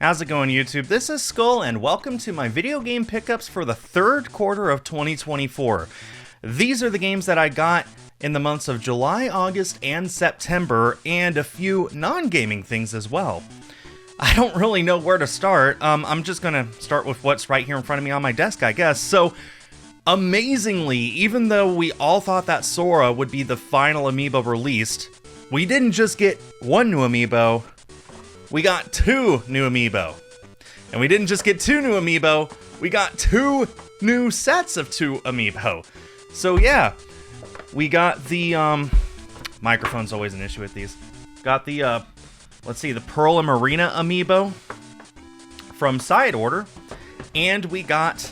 How's it going, YouTube? This is Skul, and welcome to my video game pickups for the third quarter of 2024. These are the games that I got in the months of July, August, and September, and a few non-gaming things as well. I don't really know where to start. I'm just gonna start with what's right here in front of me on my desk, I guess. So, amazingly, even though we all thought that Sora would be the final amiibo released, we didn't just get one new amiibo, we got two new amiibo. And we didn't just get two new amiibo, we got two new sets of two amiibo. So yeah, we got the, microphone's always an issue with these. Got the, let's see, the Pearl and Marina amiibo from Side Order. And we got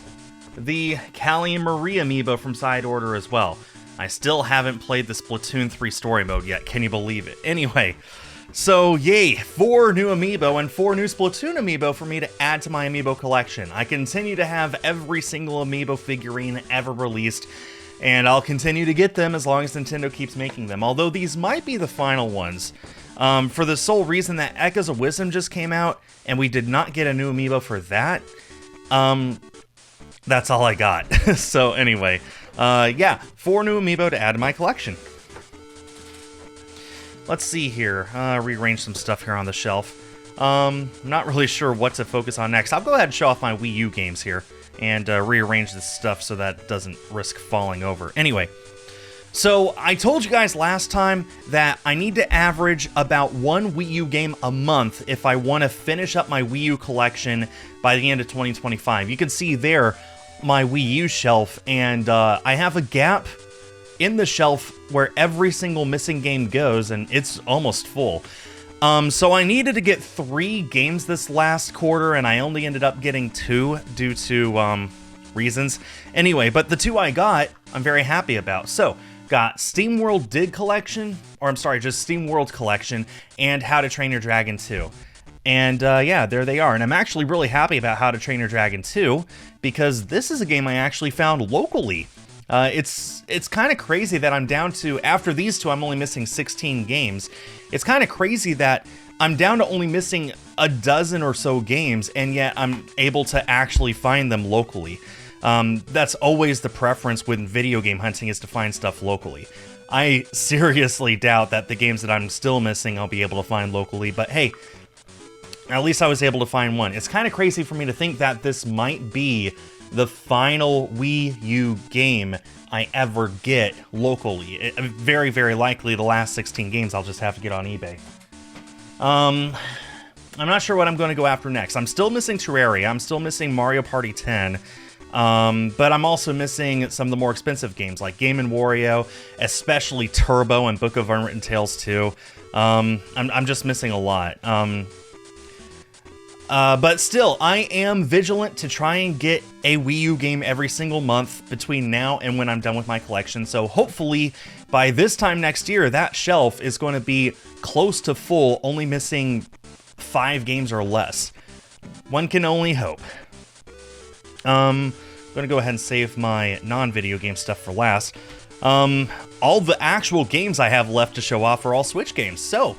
the Callie and Marie amiibo from Side Order as well. I still haven't played the Splatoon 3 story mode yet, can you believe it? Anyway, so yay, 4 new amiibo and 4 new Splatoon amiibo for me to add to my amiibo collection. I continue to have every single amiibo figurine ever released, and I'll continue to get them as long as Nintendo keeps making them, although these might be the final ones. For the sole reason that Echoes of Wisdom just came out, and we did not get a new amiibo for that. That's all I got. So anyway, yeah, 4 new amiibo to add to my collection. Let's see here, rearrange some stuff here on the shelf. Not really sure what to focus on next. I'll go ahead and show off my Wii U games here, and rearrange this stuff so that it doesn't risk falling over. Anyway, so I told you guys last time that I need to average about one Wii U game a month if I want to finish up my Wii U collection by the end of 2025. You can see there my Wii U shelf, and I have a gap in the shelf where every single missing game goes, and it's almost full. So I needed to get 3 games this last quarter, and I only ended up getting 2 due to reasons. Anyway, but the 2 I got, I'm very happy about. So, got Steam World Dig Collection, or I'm sorry, just Steam World Collection, and How to Train Your Dragon 2. And yeah, there they are. And I'm actually really happy about How to Train Your Dragon 2, because this is a game I actually found locally. It's kind of crazy that I'm down to, after these 2, I'm only missing 16 games. It's kind of crazy that I'm down to only missing a dozen or so games, and yet I'm able to actually find them locally. That's always the preference with video game hunting, is to find stuff locally. I seriously doubt that the games that I'm still missing I'll be able to find locally, but hey, at least I was able to find one. It's kind of crazy for me to think that this might be the final Wii U game I ever get locally. Very, very likely the last 16 games I'll just have to get on eBay. I'm not sure what I'm going to go after next. I'm still missing Terraria, I'm still missing Mario Party 10, but I'm also missing some of the more expensive games like Game & Wario, especially Turbo and Book of Unwritten Tales 2. I'm just missing a lot. But still, I am vigilant to try and get a Wii U game every single month between now and when I'm done with my collection. So hopefully, by this time next year, that shelf is going to be close to full, only missing 5 games or less. One can only hope. I'm going to go ahead and save my non-video game stuff for last. All the actual games I have left to show off are all Switch games, so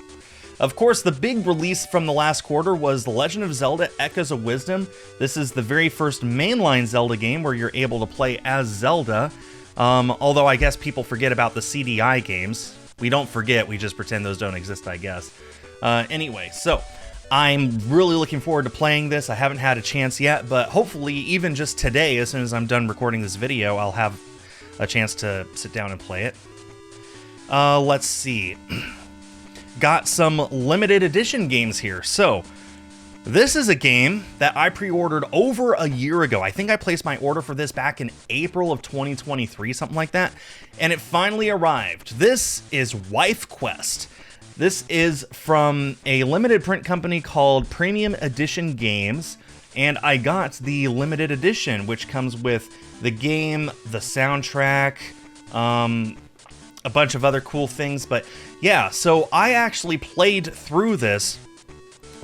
of course, the big release from the last quarter was The Legend of Zelda Echoes of Wisdom. This is the very first mainline Zelda game where you're able to play as Zelda. Although I guess people forget about the CDI games. We don't forget, we just pretend those don't exist, I guess. Anyway, so I'm really looking forward to playing this. I haven't had a chance yet, but hopefully even just today, as soon as I'm done recording this video, I'll have a chance to sit down and play it. Let's see. Got some limited edition games here. So, this is a game that I pre-ordered over a year ago. I think I placed my order for this back in April of 2023, something like that, and it finally arrived. This is Wife Quest. This is from a limited print company called Premium Edition Games, and I got the limited edition, which comes with the game, the soundtrack, a bunch of other cool things, but yeah, so I actually played through this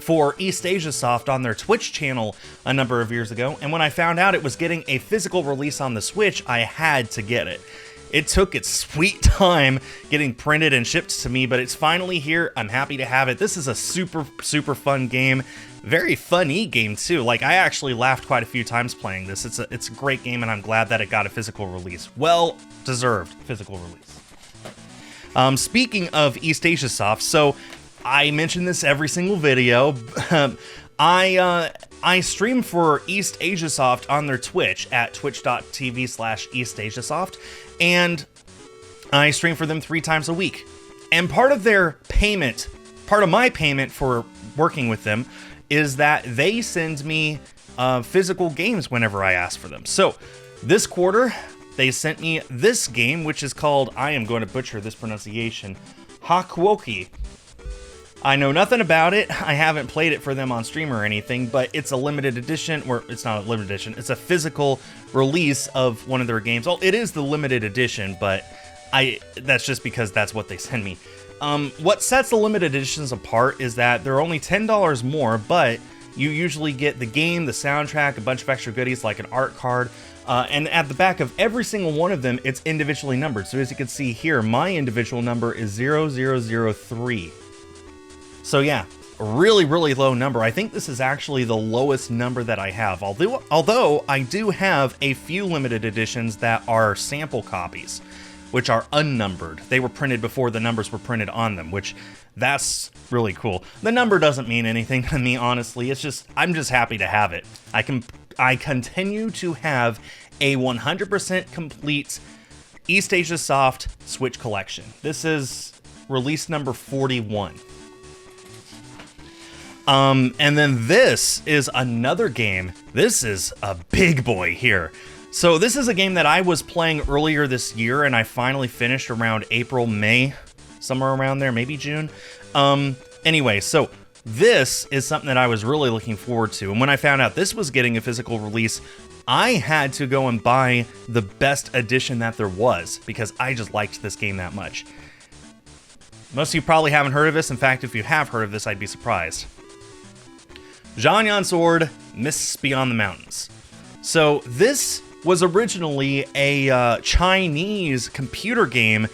for East Asia Soft on their Twitch channel a number of years ago, and when I found out it was getting a physical release on the Switch, I had to get it. It took its sweet time getting printed and shipped to me, but it's finally here. I'm happy to have it. This is a super, super fun game. Very funny game, too. Like, I actually laughed quite a few times playing this. It's a great game, and I'm glad that it got a physical release. Well-deserved physical release. Speaking of East Asia Soft, so I mention this every single video. I stream for East Asia Soft on their Twitch at twitch.tv/EastAsiaSoft, and I stream for them 3 times a week. And part of their payment, part of my payment for working with them, is that they send me physical games whenever I ask for them. So this quarter, they sent me this game, which is called, I am going to butcher this pronunciation, Hakuoki. I know nothing about it. I haven't played it for them on stream or anything, but it's a limited edition, or it's not a limited edition, it's a physical release of one of their games. Well, it is the limited edition, but that's just because that's what they send me. What sets the limited editions apart is that they're only $10 more, but you usually get the game, the soundtrack, a bunch of extra goodies like an art card, and at the back of every single one of them, it's individually numbered. So as you can see here, my individual number is 0003. So yeah, a really, really low number. I think this is actually the lowest number that I have, although I do have a few limited editions that are sample copies, which are unnumbered. They were printed before the numbers were printed on them, which that's really cool. The number doesn't mean anything to me, honestly. It's just, I'm just happy to have it. I continue to have a 100% complete East Asia Soft Switch collection. This is release number 41. And then this is another game. This is a big boy here. So this is a game that I was playing earlier this year, and I finally finished around April, May, somewhere around there, maybe June. Anyway, so this is something that I was really looking forward to. And when I found out this was getting a physical release, I had to go and buy the best edition that there was, because I just liked this game that much. Most of you probably haven't heard of this. In fact, if you have heard of this, I'd be surprised. Zhanyan Sword, Mists Beyond the Mountains. So this was originally a Chinese computer game.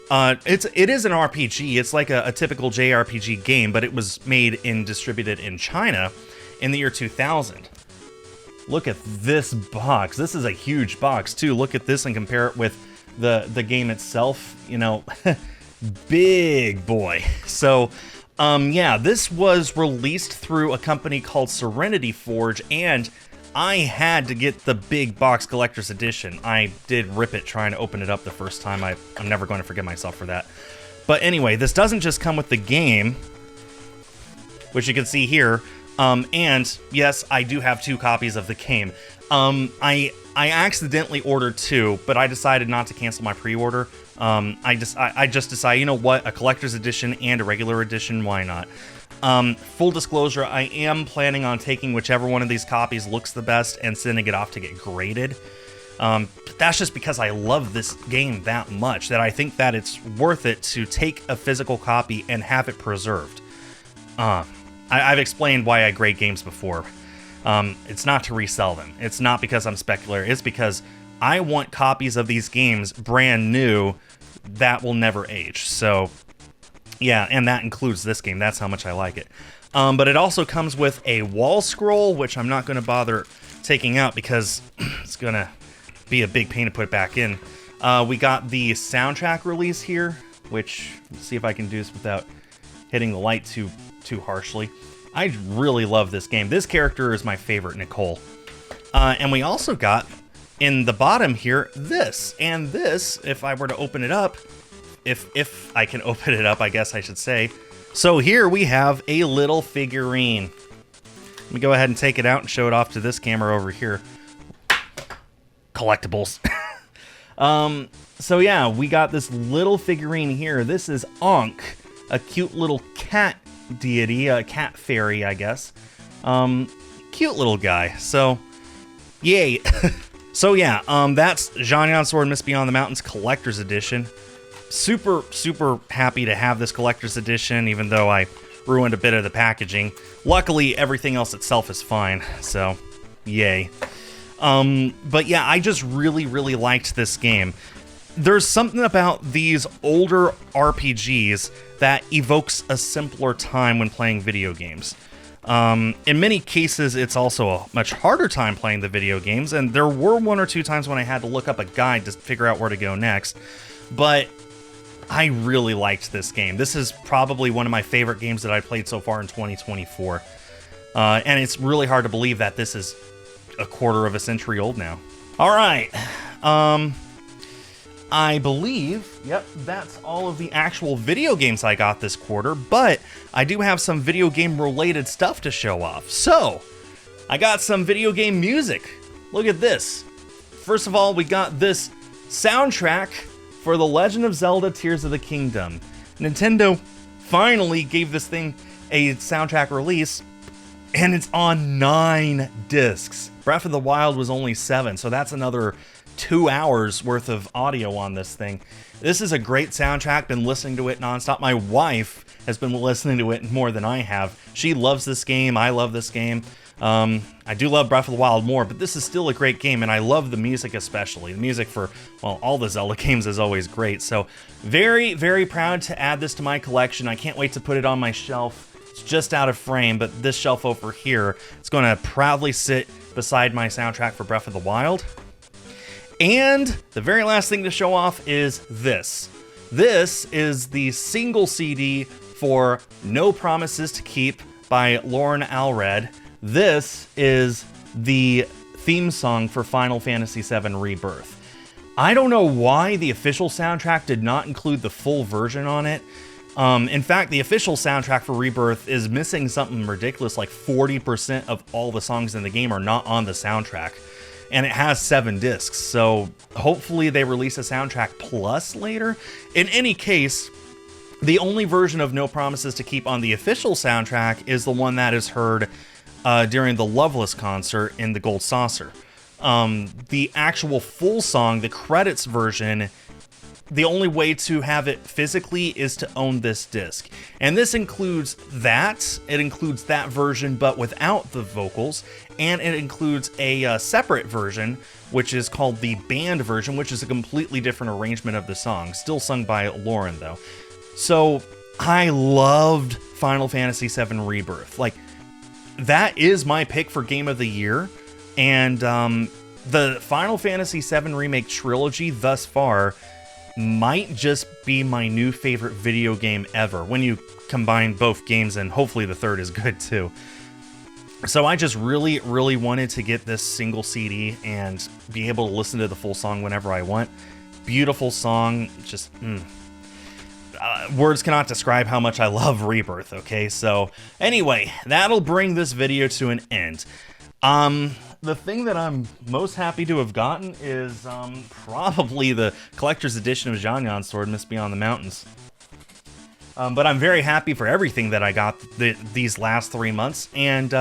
It is an RPG. It's like a typical JRPG game, but it was made and distributed in China in the year 2000. Look at this box. This is a huge box too. Look at this and compare it with the game itself. You know, big boy. So yeah, this was released through a company called Serenity Forge, and I had to get the big box collector's edition. I did rip it trying to open it up the first time. I'm never going to forgive myself for that. But anyway, this doesn't just come with the game, which you can see here. And yes, I do have 2 copies of the game. I accidentally ordered 2, but I decided not to cancel my pre-order. I just decided, you know what, a collector's edition and a regular edition, why not? Full disclosure, I am planning on taking whichever one of these copies looks the best and sending it off to get graded. But that's just because I love this game that much that I think that it's worth it to take a physical copy and have it preserved. I've explained why I grade games before. It's not to resell them. It's not because I'm speculator. It's because I want copies of these games brand new that will never age. So yeah, and that includes this game. That's how much I like it. But it also comes with a wall scroll, which I'm not going to bother taking out because it's going to be a big pain to put back in. We got the soundtrack release here, which, let's see if I can do this without hitting the light too harshly. I really love this game. This character is my favorite, Nicole. And we also got, in the bottom here, this. And this, if I were to open it up, if I can open it up, I guess I should say. So here we have a little figurine. Let me go ahead and take it out and show it off to this camera over here. Collectibles. So yeah, we got this little figurine here. This is Ankh, a cute little cat deity, a cat fairy, I guess. Cute little guy. So, yay. So yeah, that's Zhanyan Sword Mists Beyond the Mountains Collector's Edition. Super, super happy to have this Collector's Edition, even though I ruined a bit of the packaging. Luckily, everything else itself is fine, so yay. But yeah, I just really, really liked this game. there's something about these older RPGs that evokes a simpler time when playing video games. In many cases, it's also a much harder time playing the video games, and there were one or two times when I had to look up a guide to figure out where to go next, but I really liked this game. This is probably one of my favorite games that I played so far in 2024, and it's really hard to believe that this is a quarter of a century old now. All right, I believe, yep, that's all of the actual video games I got this quarter, but I do have some video game related stuff to show off. So, I got some video game music. Look at this. First of all, we got this soundtrack for The Legend of Zelda Tears of the Kingdom. Nintendo finally gave this thing a soundtrack release, and it's on 9 discs. Breath of the Wild was only 7, so that's another 2 hours worth of audio on this thing. This is a great soundtrack, been listening to it nonstop. My wife has been listening to it more than I have. She loves this game, I love this game. I do love Breath of the Wild more, but this is still a great game, and I love the music especially. The music for, well, all the Zelda games is always great, so very, very proud to add this to my collection. I can't wait to put it on my shelf. It's just out of frame, but this shelf over here is going to proudly sit beside my soundtrack for Breath of the Wild. And the very last thing to show off is this. This is the single CD for No Promises to Keep by Lauren Alred. This is the theme song for Final Fantasy VII Rebirth. I don't know why the official soundtrack did not include the full version on it. In fact, the official soundtrack for Rebirth is missing something ridiculous, like 40% of all the songs in the game are not on the soundtrack. And it has 7 discs, so hopefully they release a soundtrack plus later. In any case, the only version of No Promises to Keep on the official soundtrack is the one that is heard during the Loveless concert in the Gold Saucer. The actual full song, the credits version, the only way to have it physically is to own this disc. And this includes that. It includes that version, but without the vocals. And it includes a separate version, which is called the band version, which is a completely different arrangement of the song. Still sung by Lauren, though. So, I loved Final Fantasy VII Rebirth. Like, that is my pick for Game of the Year. And the Final Fantasy VII Remake trilogy thus far might just be my new favorite video game ever when you combine both games, and hopefully the third is good too. So I just really, really wanted to get this single CD and be able to listen to the full song whenever I want. Beautiful song, just words cannot describe how much I love Rebirth, okay? So anyway, that'll bring this video to an end. The thing that I'm most happy to have gotten is probably the collector's edition of Zhanyan Sword, Mist Beyond the Mountains. But I'm very happy for everything that I got these last 3 months, and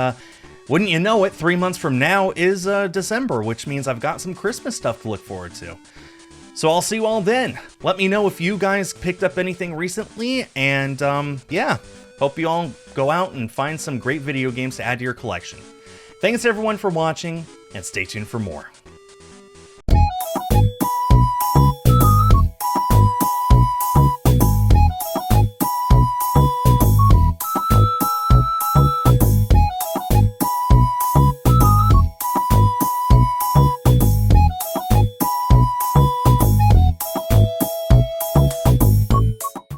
wouldn't you know it, 3 months from now is December, which means I've got some Christmas stuff to look forward to. So I'll see you all then. Let me know if you guys picked up anything recently, and yeah, hope you all go out and find some great video games to add to your collection. Thanks everyone for watching, and stay tuned for more.